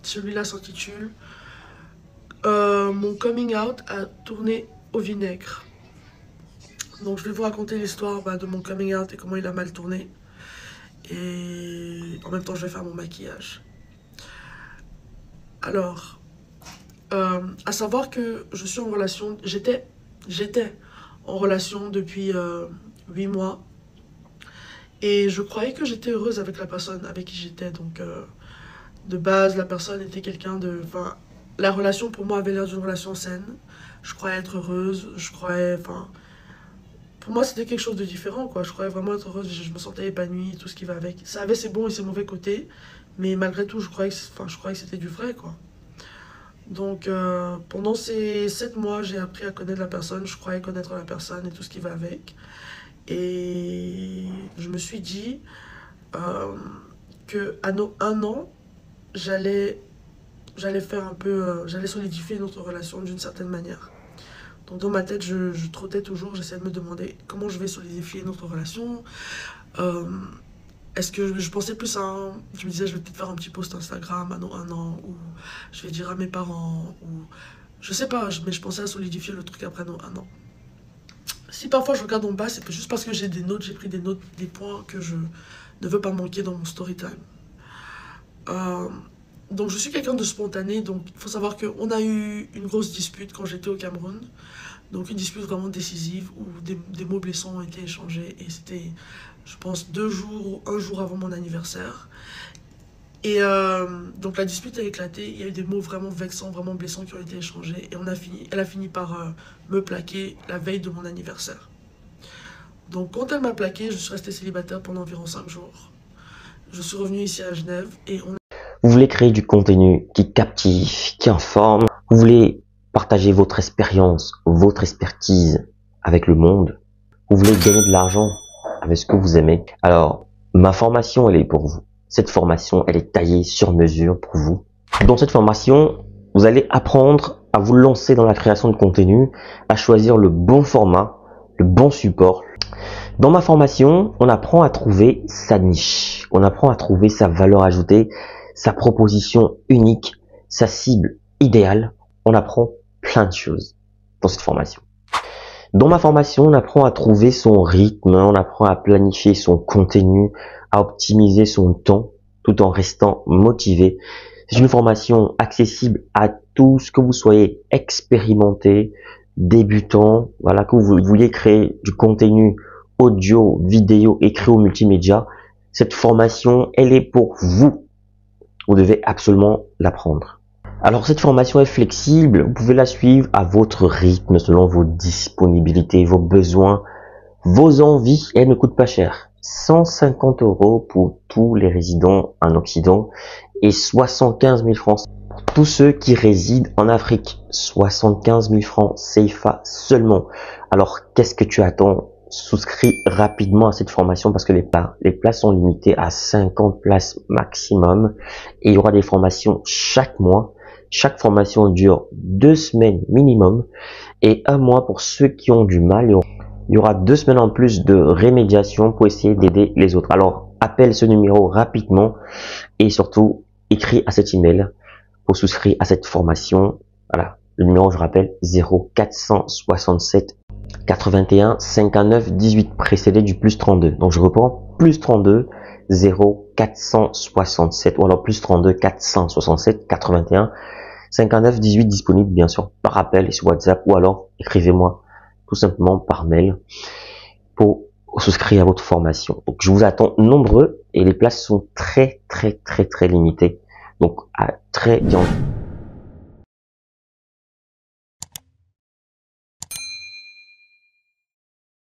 Celui-là s'intitule Mon coming out a tourné au vinaigre. Donc je vais vous raconter l'histoire de mon coming out et comment il a mal tourné. Et en même temps je vais faire mon maquillage. Alors, à savoir que je suis en relation, j'étais en relation depuis 8 mois. Et je croyais que j'étais heureuse avec la personne avec qui j'étais. Donc de base, la personne était quelqu'un de... Enfin, la relation pour moi avait l'air d'une relation saine. Je croyais être heureuse, je croyais... Enfin, pour moi c'était quelque chose de différent, quoi. Je croyais vraiment être heureuse, je me sentais épanouie, tout ce qui va avec. Ça avait ses bons et ses mauvais côtés, mais malgré tout, je croyais que c'était du vrai, quoi. Donc pendant ces 7 mois, j'ai appris à connaître la personne, je croyais connaître la personne et tout ce qui va avec. Et je me suis dit euh, que à nos 1 an, j'allais faire un peu, j'allais solidifier notre relation d'une certaine manière. Donc dans ma tête, je trottais toujours, j'essayais de me demander comment je vais solidifier notre relation. Euh, Est-ce que je pensais plus à je me disais, je vais peut-être faire un petit post Instagram à nos 1 an, ou je vais dire à mes parents, ou je sais pas, mais je pensais à solidifier le truc après nos 1 an. Si parfois je regarde en bas, c'est juste parce que j'ai des notes, j'ai pris des notes, des points que je ne veux pas manquer dans mon story time. Euh, donc je suis quelqu'un de spontané, donc il faut savoir qu'on a eu une grosse dispute quand j'étais au Cameroun. Donc une dispute vraiment décisive où des mots blessants ont été échangés et c'était, je pense, 2 jours ou un jour avant mon anniversaire. Et donc la dispute a éclaté, il y a eu des mots vraiment vexants, vraiment blessants qui ont été échangés et elle a fini par me plaquer la veille de mon anniversaire. Donc quand elle m'a plaqué, je suis resté célibataire pendant environ 5 jours. Je suis revenu ici à Genève et on... Vous voulez créer du contenu qui captive, qui informe. Vous voulez partager votre expérience, votre expertise avec le monde. Vous voulez gagner de l'argent avec ce que vous aimez. Alors, ma formation, elle est pour vous. Cette formation, elle est taillée sur mesure pour vous. Dans cette formation, vous allez apprendre à vous lancer dans la création de contenu, à choisir le bon format, le bon support. Dans ma formation, on apprend à trouver sa niche, on apprend à trouver sa valeur ajoutée, sa proposition unique, sa cible idéale. On apprend plein de choses dans cette formation. Dans ma formation, on apprend à trouver son rythme, on apprend à planifier son contenu, à optimiser son temps tout en restant motivé. C'est une formation accessible à tous, que vous soyez expérimenté, débutant, voilà, que vous vouliez créer du contenu audio, vidéo, écrit ou multimédia. Cette formation, elle est pour vous. Vous devez absolument l'apprendre. Alors cette formation est flexible, vous pouvez la suivre à votre rythme, selon vos disponibilités, vos besoins, vos envies, et elle ne coûte pas cher. 150 € pour tous les résidents en Occident et 75 000 francs pour tous ceux qui résident en Afrique. 75 000 francs CFA seulement. Alors qu'est-ce que tu attends? Souscris rapidement à cette formation parce que les places sont limitées à 50 places maximum et il y aura des formations chaque mois. Chaque formation dure 2 semaines minimum et 1 mois pour ceux qui ont du mal. Il y aura 2 semaines en plus de rémédiation pour essayer d'aider les autres. Alors, appelle ce numéro rapidement et surtout, écris à cet email pour souscrire à cette formation. Voilà, le numéro, je rappelle, 0467 81 59 18, précédé du +32. Donc, je reprends, +32 0467 ou alors +32 467 81 59 18, disponible bien sûr par appel et sur WhatsApp ou alors écrivez-moi tout simplement par mail pour souscrire à votre formation. Donc je vous attends nombreux et les places sont très limitées. Donc à très bientôt.